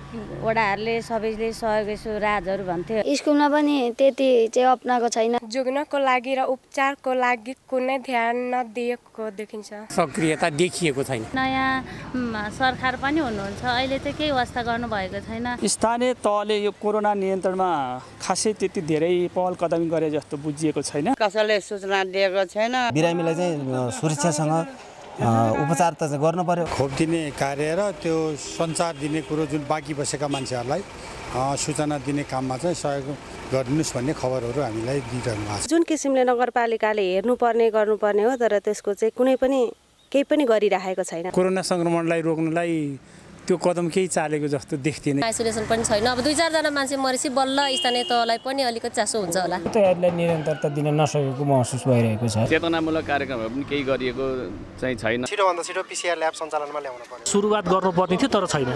वडाहरूले सबैले सहयोग राजहरू भन्थ्यो। स्कुलमा पनि त्यति चाहिँ अपनाएको छैन। जोग्नको लागि र उपचारको लागि कुनै ध्यान नदिएको देखिन्छ। सक्रियता देखिएको छैन। नयाँ सरकार पनि हुनुहुन्छ, अहिले चाहिँ केही वास्ता गर्नुभएको छैन। स्थानीय तहले यो कोरोना नियन्त्रणमा खासै त्यति धेरै पहल कदमी गरे जस्तो बुझिएको छैन। कसैले सूचना दिएको छैन। बिरामीलाई चाहिँ सुरक्षासँग उपचार त गर्नु पर्यो। खोप दिने कार्य र त्यो सञ्चार दिने कुरो जुन बाँकी बसेका मान्छेहरूलाई सूचना दिने काममा चाहिँ सहयोग गरिदिनुहोस् भन्ने खबरहरू हामीलाई दिइरहनु भएको छ। जुन किसिमले नगरपालिकाले हेर्नुपर्ने गर्नुपर्ने हो, तर त्यसको चाहिँ कुनै पनि केही पनि गरिराखेको छैन। कोरोना संक्रमणलाई रोक्नलाई त्यो कदम केही चालेको जस्तो देख्दिनँ। आइसोलेसन पनि छैन, अब 2-4 जना मान्छे मरेपछि बल्ल स्थानीय तहलाई पनि अलिकति चासो हुन्छ होला। यसलाई निरन्तरता दिन नसकेको महसुस भइरहेको छ। चेतनामूलक कार्यक्रमहरू पनि केही गरिएको चाहिँ छैन। छिटोभन्दा छिटो PCR ल्याब सञ्चालनमा ल्याउनु पर्यो। सुरुवात गर्नुपर्ने थियो तर छैन।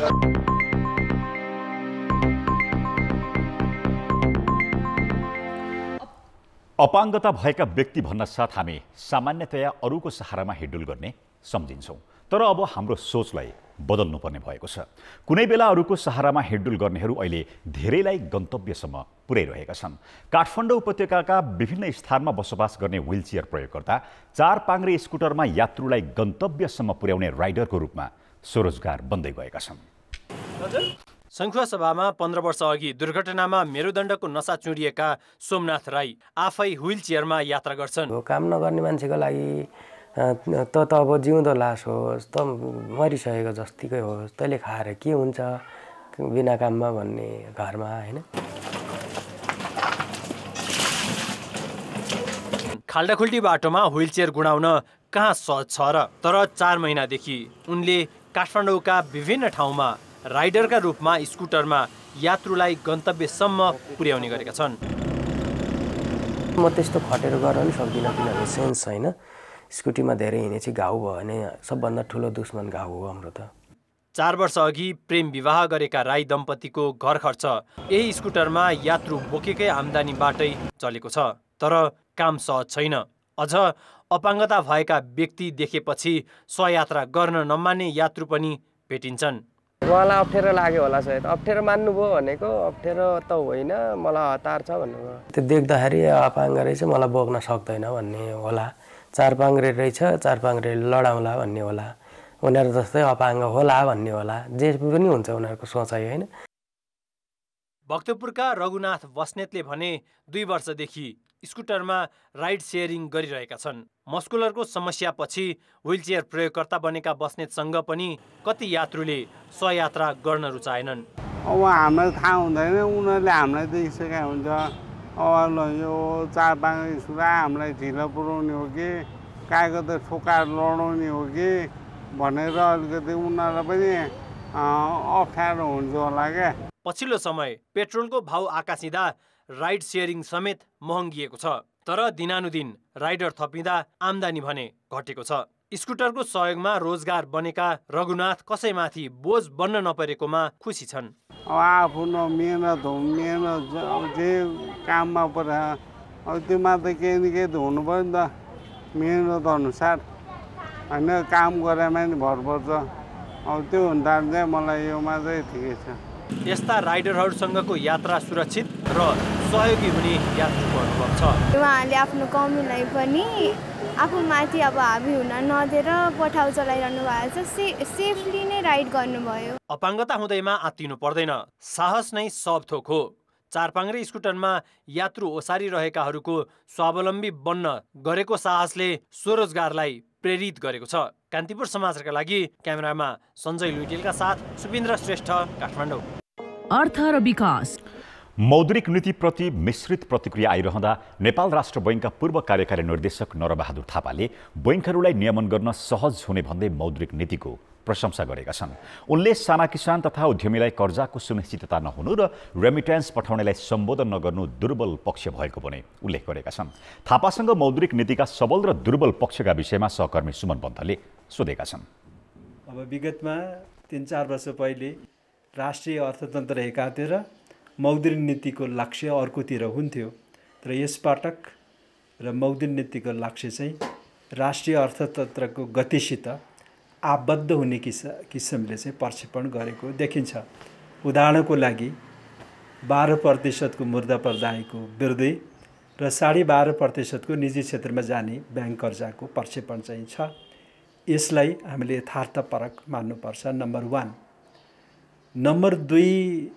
अपाङ्गता भएका व्यक्ति भन्न साथ हामी सामान्यतया अरूको सहारामा हिँडडुल गर्ने सम्झिन्छौँ, तर अब हाम्रो सोचलाई बदल्नुपर्ने भएको छ। कुनै बेला अरूको सहारामा हिँडडुल गर्नेहरू अहिले धेरैलाई गन्तव्यसम्म पुर्याइरहेका छन्। काठमाडौँ उपत्यकाका विभिन्न स्थानमा बसोबास गर्ने व्हीलचेयर प्रयोगकर्ता चार पाङ्ग्रे स्कुटरमा यात्रुलाई गन्तव्यसम्म पुर्याउने राइडरको रूपमा स्वरोजगार बन्दै गएका छन्। सङ्खुवासभामा 15 वर्ष अघि दुर्घटनामा मेरुदण्डको नसा चुडिएका सोमनाथ राई आफै व्हीलचेयरमा यात्रा गर्छन्। काम नगर्ने मान्छेको लागि त अब जिउँदो लास होस् त मरिसकेको जस्तिकै होस्, तैँले खाएर के हुन्छ बिना काममा भन्ने घरमा हैन। खाल्डाखुल्टी बाटोमा व्हीलचेयर गुडाउन कहाँ सहज छ र, तर 4 महिनादेखि उनले काठमाडौँका विभिन्न ठाउँमा राइडरका रूपमा स्कुटरमा यात्रुलाई गन्तव्यसम्म पुर्याउने गरेका छन्। म त्यस्तो खटेर गर्न पनि सक्दिनँ, किनभने सेन्स छैन। स्कुटीमा धेरै हिँडेपछि घाउ भयो भने सबभन्दा ठुलो दुश्मन घाउ हो हाम्रो त। 4 वर्ष अघि प्रेम विवाह गरेका राई दम्पतिको घर खर्च यही स्कुटरमा यात्रु बोकेकै आम्दानीबाटै चलेको छ, तर काम सहज छैन। अझ अपाङ्गता भएका व्यक्ति देखेपछि सहयात्रा गर्न नमान्ने यात्रु पनि भेटिन्छन्। उहाँलाई अप्ठ्यारो लाग्यो होला सायद, अप्ठ्यारो मान्नुभयो भनेको अप्ठ्यारो त होइन, मलाई हतार छ भन्नुभयो। त्यो देख्दाखेरि अपाङ्ग रहेछ मलाई बोक्न सक्दैन भन्ने होला, चार पाङ्ग्रे रहेछ चार पाङ्ग्रे लडाउँला भन्ने होला, उनीहरू जस्तै अपाङ्ग होला भन्ने होला, जे पनि हुन्छ उनीहरूको सोचाइ होइन। भक्तपुरका रघुनाथ बस्नेतले भने 2 वर्षदेखि स्कुटरमा राइड सेयरिङ गरिरहेका छन्। मस्कुलरको समस्यापछि व्हीलचेयर प्रयोगकर्ता बनेका बस्नेतसँग पनि कति यात्रुले सहयात्रा गर्न रुचाएनन्। अब हामीलाई थाहा हुँदैन, उनीहरूले हामीलाई देखिसकेका हुन्छ। अब यो चार पाङ्ग्रे सुरा हामीलाई ढिलो पुऱ्याउने हो कि काहीको त ठोकाएर लडाउने हो कि भनेर अलिकति उनीहरूलाई पनि अप्ठ्यारो हुन्छ होला क्या। पछिल्लो समय पेट्रोलको भाउ आकाशिँदा राइड सेयरिङ समेत महँगिएको छ, तर दिनानुदिन राइडर थपिँदा आम्दानी भने घटेको छ। स्कुटरको सहयोगमा रोजगार बनेका रघुनाथ कसैमाथि बोझ बन्न नपरेकोमा खुसी छन्। अब आफ्नो मेहनत हो, मेहनत जे काममा पर्यो अब त्योमा त केही न केही त हुनु पऱ्यो नि त, मेहनत अनुसार होइन, काम गरेमा नि भर पर्छ। अब त्यो हुँदा चाहिँ मलाई योमा चाहिँ ठिकै छ। यस्ता राइडरहरूसँगको यात्रा सुरक्षित र सहयोगी हुने यात्रुको अनुभव छ। उहाँहरूले आफ्नो कमीलाई पनि आफूमाथि अब हाबी हुन नदिएर पठाउ चलाइरहनु भएको छ, सेफली नै राइड गर्नुभयो। अपाङ्गता हुँदैमा आत्तिनु पर्दैन, साहस नै सब थोक हो। चार पाङ्ग्रे स्कुटरमा यात्रु ओसारिरहेकाहरूको स्वावलम्बी बन्न गरेको साहसले स्वरोजगारलाई प्रेरित गरेको छ। कान्तिपुर समाचारका लागि क्यामेरामा सञ्जय लुइटेलका साथ सुबिन्द्र श्रेष्ठ, काठमाडौँ। अर्थ र विकास। मौद्रिक नीतिप्रति मिश्रित प्रतिक्रिया आइरहँदा नेपाल राष्ट्र बैङ्कका पूर्व कार्यकारी निर्देशक नरबहादुर थापाले बैङ्कहरूलाई नियमन गर्न सहज हुने भन्दै मौद्रिक नीतिको प्रशंसा गरेका छन्। उनले साना किसान तथा उद्यमीलाई कर्जाको सुनिश्चितता नहुनु र रेमिट्यान्स पठाउनेलाई सम्बोधन नगर्नु दुर्बल पक्ष भएको पनि उल्लेख गरेका छन्। थापासँग मौद्रिक नीतिका सबल र दुर्बल पक्षका विषयमा सहकर्मी सुमन पन्तले सोधेका छन्। अब विगतमा 3-4 वर्ष पहिले राष्ट्रिय अर्थतन्त्र एकातिर मौद्रिक नीतिको लक्ष्य अर्कोतिर हुन्थ्यो, तर यसपटक र मौद्रिक नीतिको लक्ष्य चाहिँ राष्ट्रिय अर्थतन्त्रको गतिसित आबद्ध हुने किसिमले चाहिँ प्रक्षेपण गरेको देखिन्छ। उदाहरणको लागि 12% मुद्रा पर्दायको वृद्धि र 12.5% निजी क्षेत्रमा जाने ब्याङ्क कर्जाको प्रक्षेपण चाहिँ छ। यसलाई हामीले यथार्थपरक मान्नुपर्छ, नम्बर 1। नम्बर 2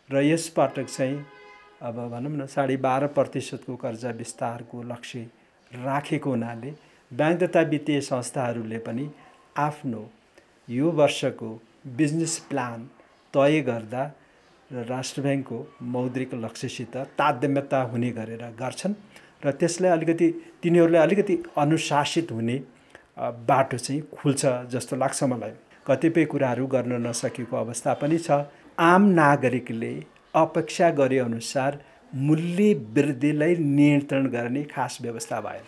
र यसपटक चाहिँ अब भनौँ न 12.5% कर्जा विस्तारको लक्ष्य राखेको हुनाले ब्याङ्क तथा वित्तीय संस्थाहरूले पनि आफ्नो यो वर्षको बिजनेस प्लान तय गर्दा र राष्ट्र ब्याङ्कको मौद्रिक लक्ष्यसित तादात्म्यता हुने गरेर गर्छन् र त्यसलाई अलिकति तिनीहरूले अलिकति अनुशासित हुने बाटो चाहिँ खुल्छ जस्तो लाग्छ मलाई। कतिपय कुराहरू गर्न नसकेको अवस्था पनि छ। आम नागरिकले अपेक्षा गरे अनुसार मूल्य वृद्धिलाई नियन्त्रण गर्ने खास व्यवस्था भएन।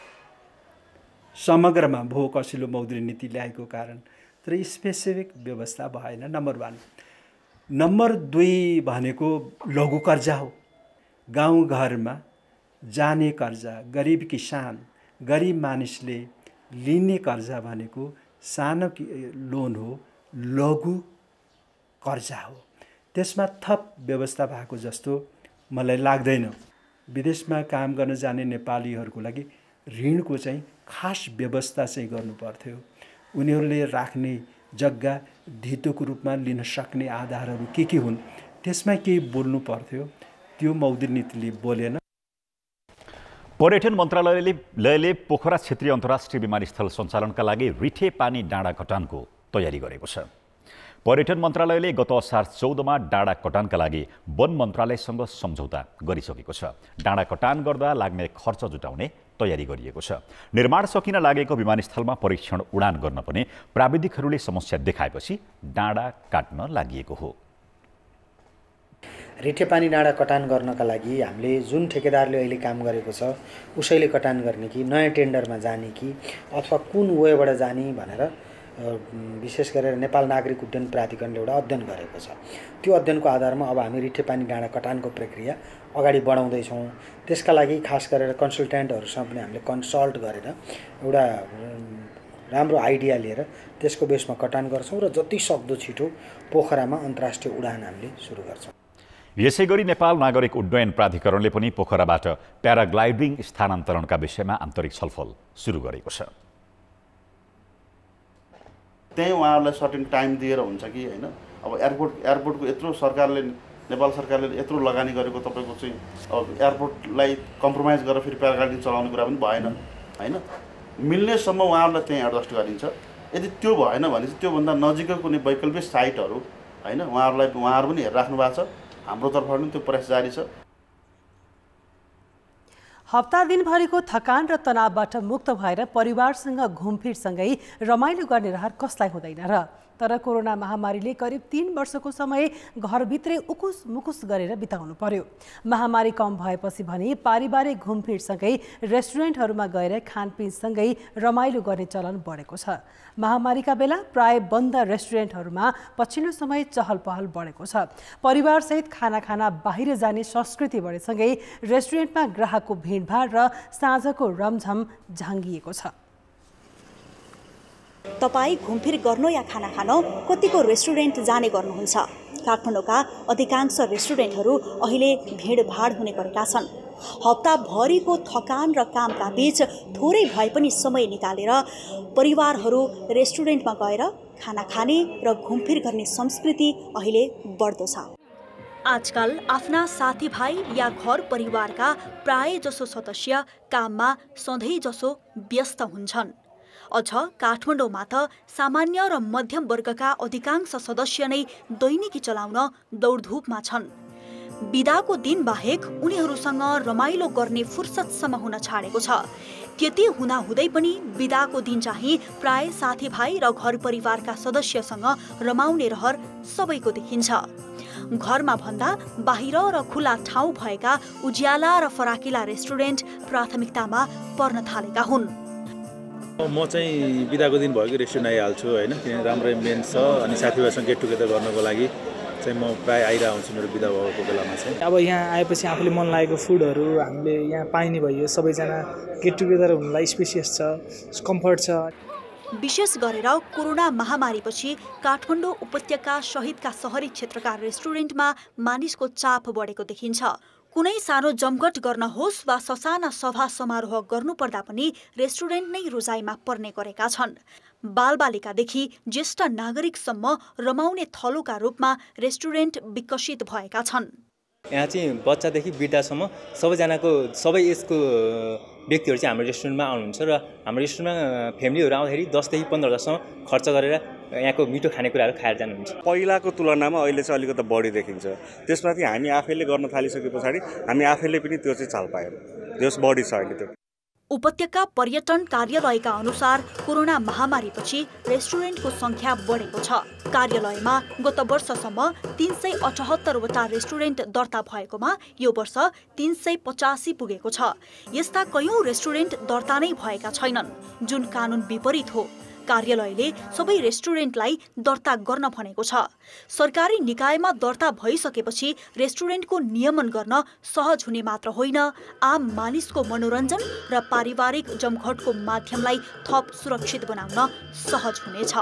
समग्रमा भो कसिलो मौद्रिक नीति ल्याएको कारण, तर स्पेसिफिक व्यवस्था भएन, नम्बर 1। नम्बर 2 भनेको लघु कर्जा हो। गाउँघरमा जाने कर्जा, गरिब किसान, गरिब मानिसले लिने कर्जा भनेको सानो लोन हो, लघु कर्जा हो। त्यसमा थप व्यवस्था भएको जस्तो मलाई लाग्दैन। विदेशमा काम गर्न जाने नेपालीहरूको लागि ऋणको चाहिँ खास व्यवस्था चाहिँ गर्नु पर्थ्यो। उनीहरूले राख्ने जग्गा धितोको रूपमा लिन सक्ने आधारहरू के हुन् त्यसमा केही बोल्नु पर्थ्यो। त्यो मौद्रिक नीतिले बोलेन। पर्यटन मन्त्रालयले पोखरा क्षेत्रीय अन्तर्राष्ट्रिय विमानस्थल सञ्चालनका लागि रिठे पानी डाँडा कटानको तयारी गरेको छ। पर्यटन मन्त्रालयले गत असार 14मा डाँडा कटानका लागि वन मन्त्रालयसँग सम्झौता गरिसकेको छ। डाँडा कटान गर्दा लाग्ने खर्च जुटाउने तयारी गरिएको छ। निर्माण सकिन लागेको विमानस्थलमा परीक्षण उडान गर्न पनि प्राविधिकहरूले समस्या देखाएपछि डाँडा काट्न लागिएको हो। रिठेपानी डाँडा कटान गर्नका लागि हामीले जुन ठेकेदारले अहिले काम गरेको छ उसैले कटान गर्ने कि नयाँ टेन्डरमा जाने कि अथवा कुन वेबाट जाने भनेर विशेष गरेर नेपाल नागरिक उड्डयन प्राधिकरणले एउटा अध्ययन गरेको छ। त्यो अध्ययनको आधारमा अब हामी रिठेपानी डाँडा कटानको प्रक्रिया अगाडि बढाउँदैछौँ। त्यसका लागि खास गरेर कन्सल्टेन्टहरूसँग पनि हामीले कन्सल्ट गरेर एउटा राम्रो आइडिया लिएर त्यसको बेसमा कटान गर्छौँ र जति सक्दो छिटो पोखरामा अन्तर्राष्ट्रिय उडान हामीले सुरु गर्छौँ। यसैगरी नेपाल नागरिक उड्डयन प्राधिकरणले पनि पोखराबाट प्याराग्लाइडिङ स्थानान्तरणका विषयमा आन्तरिक छलफल सुरु गरेको छ। त्यही उहाँहरूलाई सर्टेन टाइम दिएर हुन्छ कि हैन। अब एयरपोर्टको यत्रो सरकारले नेपाल सरकारले यत्रो लगानी गरेको तपाईको चाहिँ अब एयरपोर्टलाई कम्प्रोमाइज गरेर फेरि प्याराग्लाइडिङ चलाउने कुरा पनि भएन हैन। मिल्नेसम्म उहाँहरूलाई त्यही एडजस्ट गरिन्छ। यदि त्यो भएन भने चाहिँ त्योभन्दा नजिकै कुनै वैकल्पिक साइटहरू हैन उहाँहरू पनि हेरिराख्नु भएको छ। हाम्रो तर्फबाट पनि त्यो प्रयास जारी छ। हप्ता दिनभरिको थकान र तनावबाट मुक्त भएर परिवारसँग घुमफिरसँगै रमाइलो गर्ने रहर कसलाई हुँदैन र। तर कोरोना महामारीले करिब 3 वर्षको समय घरभित्रै उकुस मुकुस गरेर बिताउनु पर्यो। महामारी कम भएपछि भने पारिवारिक घुमफिरसँगै रेस्टुरेन्टहरूमा गएर खानपिनसँगै रमाइलो गर्ने चलन बढेको छ। महामारीका बेला प्राय बन्द रेस्टुरेन्टहरूमा पछिल्लो समय चहल पहल बढेको छ। परिवारसहित खाना खाना बाहिर जाने संस्कृति बढेसँगै रेस्टुरेन्टमा ग्राहकको भिडभाड र साँझको रमझम झाङ्गिएको छ। तपाईं घुमफिर गर्नु या खाना खान कतिको रेस्टुरेन्ट जाने गर्नुहुन्छ? काठमाडौँका अधिकांश रेस्टुरेन्टहरू अहिले भिडभाड हुने गरेका छन्। हप्ताभरिको थकान र कामका बीच थोरै भए पनि समय निकालेर परिवारहरू रेस्टुरेन्टमा गएर खाना खाने र घुमफिर गर्ने संस्कृति अहिले बढ्दो छ। आजकल आफ्ना साथीभाइ या घर परिवारका प्राय जसो सदस्य काममा सधैँ जसो व्यस्त हुन्छन्। अझ काठमाडौँमा त सामान्य र मध्यम वर्गका अधिकांश सदस्य नै दैनिकी चलाउन दौडधुपमा छन्। बिदाको दिन बाहेक उनीहरूसँग रमाइलो गर्ने फुर्सदसम्म हुन छाडेको छ। त्यति हुँदाहुँदै पनि बिदाको दिन चाहिँ प्राय साथीभाइ र घर परिवारका सदस्यसँग रमाउने रहर सबैको देखिन्छ। घरमा भन्दा बाहिर र खुला ठाउँ भएका उज्याला र फराकिला रेस्टुरेन्ट प्राथमिकतामा पर्न थालेका हुन्। म चाहिँ बिदाको दिन भयो कि रेस्टुरेन्ट आइहाल्छु होइन, किनभने राम्रो एम्बियन्स छ अनि साथीभाइसँग गेट टुगेदर गर्नको लागि चाहिँ म प्राय आइरहेको हुन्छु मेरो बिदा भएको बेलामा चाहिँ। अब यहाँ आएपछि आफूले मन लागेको फुडहरू हामीले यहाँ पाइने भयो। सबैजना गेट टुगेदर हुनलाई स्पेसियस छ, कम्फर्ट छ। विशेष गरेर कोरोना महामारीपछि काठमाडौँ उपत्यका सहितका शहरी क्षेत्रका रेस्टुरेन्टमा मानिसको चाप बढेको देखिन्छ। कुनै सानो जमघट गर्न होस् वा ससाना सभा समारोह गर्नुपर्दा पनि रेस्टुरेन्ट नै रोजाइमा पर्ने गरेका छन्। बालबालिकादेखि ज्येष्ठ नागरिकसम्म रमाउने थलोका रूपमा रेस्टुरेन्ट विकसित भएका छन्। यहाँ चाहिँ बच्चादेखि वृद्धसम्म सबै एजको व्यक्तिहरू चाहिँ हाम्रो रेस्टुरेन्टमा आउनुहुन्छ र हाम्रो रेस्टुरेन्टमा फ्यामिलीहरू आउँदाखेरि 10 देखि 15 हजारसम्म खर्च गरेर यहाँको मिठो खानेकुराहरू खाएर जानुहुन्छ। पहिलाको तुलनामा अहिले चाहिँ अलिकति बढी देखिन्छ। त्यसमाथि हामी आफैले गर्न थालिसके पछाडि हामी आफैले पनि त्यो चाहिँ चाल पायौँ। जस बढी छ अहिले त्यो। उपत्यका पर्यटन कार्यालयका अनुसार कोरोना महामारीपछि रेस्टुरेन्टको संख्या बढेको छ। कार्यालयमा गत वर्षसम्म 378 वटा रेस्टुरेन्ट दर्ता भएकोमा यो वर्ष 385 पुगेको छ। यस्ता कयौं रेस्टुरेन्ट दर्ता नै भएका छैनन्, जुन कानुन विपरीत हो। कार्यालयले सबै रेस्टुरेन्टलाई दर्ता गर्न भनेको छ। सरकारी निकायमा दर्ता भइसकेपछि रेस्टुरेन्टको नियमन गर्न सहज हुने मात्र होइन, आम मानिसको मनोरञ्जन र पारिवारिक जमघटको माध्यमलाई थप सुरक्षित बनाउन सहज हुनेछ।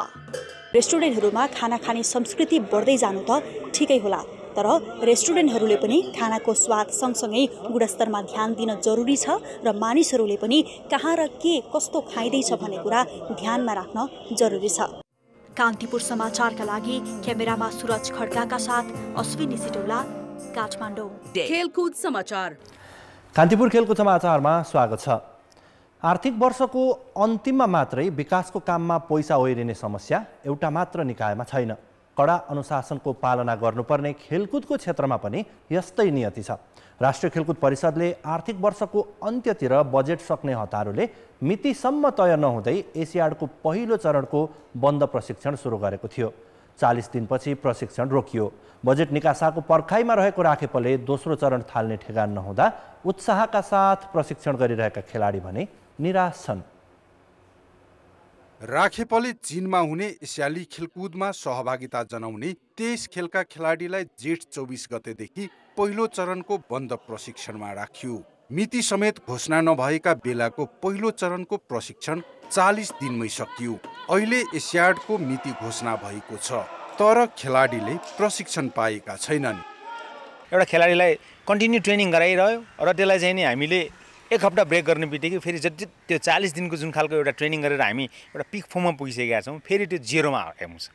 रेस्टुरेन्टहरूमा खाना खाने संस्कृति बढ्दै जानु त ठिकै होला, तर रेस्टुरेन्टहरूले पनि खानाको स्वाद सँगसँगै गुणस्तरमा ध्यान दिन जरुरी छ र मानिसहरूले पनि कहाँ र के कस्तो खाइँदैछ भन्ने कुरा ध्यानमा राख्न जरुरी छ। कान्तिपुर समाचारका लागि क्यामेरामा सुरज खड्काका साथ अश्विनी सिटौला, काठमाडौँ। खेलकुद समाचार। कान्तिपुर खेलकुद समाचारमा स्वागत छ। आर्थिक वर्षको अन्तिममा मात्रै विकासको काममा पैसा ओइरिने समस्या एउटा मात्र निकायमा छैन। कडा अनुशासनको पालना गर्नुपर्ने खेलकुदको क्षेत्रमा पनि यस्तै नियति छ। राष्ट्रिय खेलकुद परिषदले आर्थिक वर्षको अन्त्यतिर बजेट सक्ने हतारोले मितिसम्म तय नहुँदै एसियाडको पहिलो चरणको बन्द प्रशिक्षण सुरु गरेको थियो। 40 दिनपछि प्रशिक्षण रोकियो। बजेट निकासाको पर्खाइमा रहेको राखेपले दोस्रो चरण थाल्ने ठेगान नहुँदा उत्साहका साथ प्रशिक्षण गरिरहेका खेलाडी भने निराश छन्। राखेपले चीनमा हुने एसियाली खेलकुदमा सहभागिता जनाउने 23 खेलका खेलाडीलाई जेठ 24 गतेदेखि पहिलो चरणको बन्द प्रशिक्षणमा राखियो। मिति समेत घोषणा नभएका बेलाको पहिलो चरणको प्रशिक्षण 40 दिनमै सकियो। अहिले एसियाडको मिति घोषणा भएको छ, तर खेलाडीले प्रशिक्षण पाएका छैनन्। एउटा खेलाडीलाई कन्टिन्यू ट्रेनिङ गराइरह्यो र त्यसलाई चाहिँ नि हामीले एक हप्ता ब्रेक गर्ने बित्तिकै फेरि जति त्यो 40 दिनको जुन खालको एउटा ट्रेनिङ गरेर हामी एउटा पिक फर्ममा पुगिसकेका छौँ, फेरि त्यो जेरोमा आउँछ।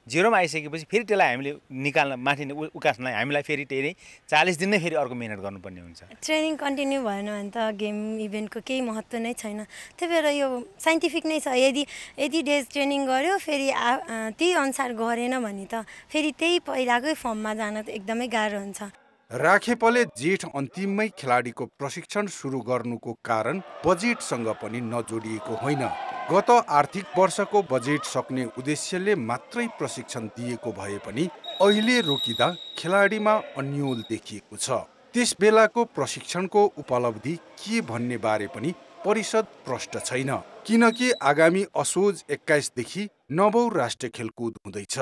जेरोमा आइसकेपछि फेरि त्यसलाई हामीले निकाल्न माथि उकास्नलाई हामीलाई फेरि त्यही 40 दिन नै फेरि अर्को मेहनत गर्नुपर्ने हुन्छ। ट्रेनिङ कन्टिन्यू भएन भने त गेम इभेन्टको केही महत्त्व नै छैन। त्यही भएर यो साइन्टिफिक नै छ। यदि डेज ट्रेनिङ गर्यो फेरि त्यही अनुसार गरेन भने त फेरि त्यही पहिलाकै फर्ममा जान त एकदमै गाह्रो हुन्छ। राखेपले जेठ अन्तिममै खेलाडीको प्रशिक्षण सुरु गर्नुको कारण बजेटसँग पनि नजोडिएको होइन। गत आर्थिक वर्षको बजेट सक्ने उद्देश्यले मात्रै प्रशिक्षण दिएको भए पनि अहिले रोकिँदा खेलाडीमा अन्यल देखिएको छ। त्यस बेलाको प्रशिक्षणको उपलब्धि के भन्ने बारे पनि परिषद प्रष्ट छैन, किनकि आगामी असोज 21 देखि 9औं राष्ट्रिय खेलकुद हुँदैछ,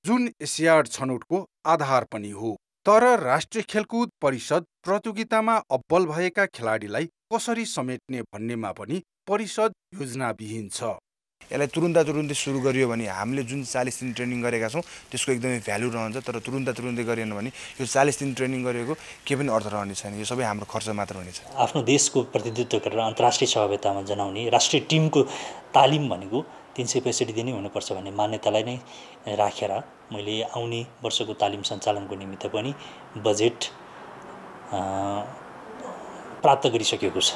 जुन एसियाड छनौटको आधार पनि हो। तर राष्ट्रिय खेलकुद परिषद प्रतियोगितामा अब्बल भएका खेलाडीलाई कसरी समेट्ने भन्नेमा पनि परिषद योजनाविहीन छ। यसलाई तुरुन्तै सुरु गरियो भने हामीले जुन 40 दिन ट्रेनिङ गरेका छौँ त्यसको एकदमै भ्यालु रहन्छ, तर तुरुन्तै गरिएन भने यो 40 दिन ट्रेनिङ गरेको केही पनि अर्थ रहने छैन। यो सबै हाम्रो खर्च मात्र हुनेछ। आफ्नो देशको प्रतिनिधित्व गरेर अन्तर्राष्ट्रिय सहभागितामा जनाउने राष्ट्रिय टिमको तालिम भनेको 365 दिनै हुनुपर्छ भन्ने मान्यतालाई नै राखेर मैले आउने वर्षको तालिम सञ्चालनको निमित्त पनि बजेट प्राप्त गरिसकेको छ।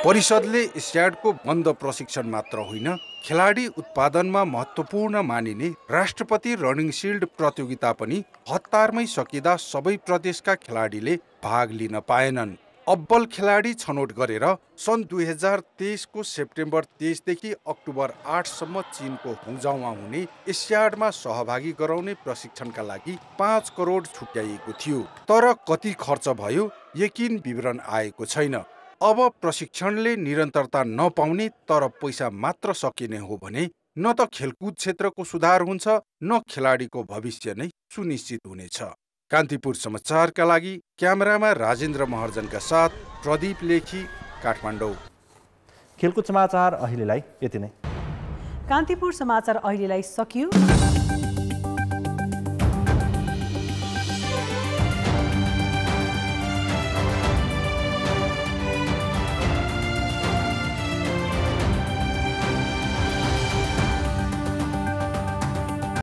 परिषदले एसियाडको बन्द प्रशिक्षण मात्र होइन, खेलाडी उत्पादनमा महत्त्वपूर्ण मानिने राष्ट्रपति रनिङ सिल्ड प्रतियोगिता पनि हतारमै सकिँदा सबै प्रदेशका खेलाडीले भाग लिन पाएनन्। अब्बल खेलाडी छनौट गरेर सन् 2023 को सेप्टेम्बर 23 देखि अक्टोबर 8 सम्म चीनको हुङजाउमा हुने एसियाडमा सहभागी गराउने प्रशिक्षणका लागि 5 करोड छुट्याइएको थियो, तर कति खर्च भयो यकिन विवरण आएको छैन। अब प्रशिक्षणले निरन्तरता नपाउने तर पैसा मात्र सकिने हो भने न त खेलकुद क्षेत्रको सुधार हुन्छ न खेलाडीको भविष्य नै सुनिश्चित हुनेछ। कान्तिपुर समाचारका लागि क्यामेरामा राजेन्द्र महर्जनका साथ प्रदीप लेखी, काठमाडौँ। खेलकुद समाचार अहिलेलाई यति नै। कान्तिपुर समाचार अहिलेलाई सकियो।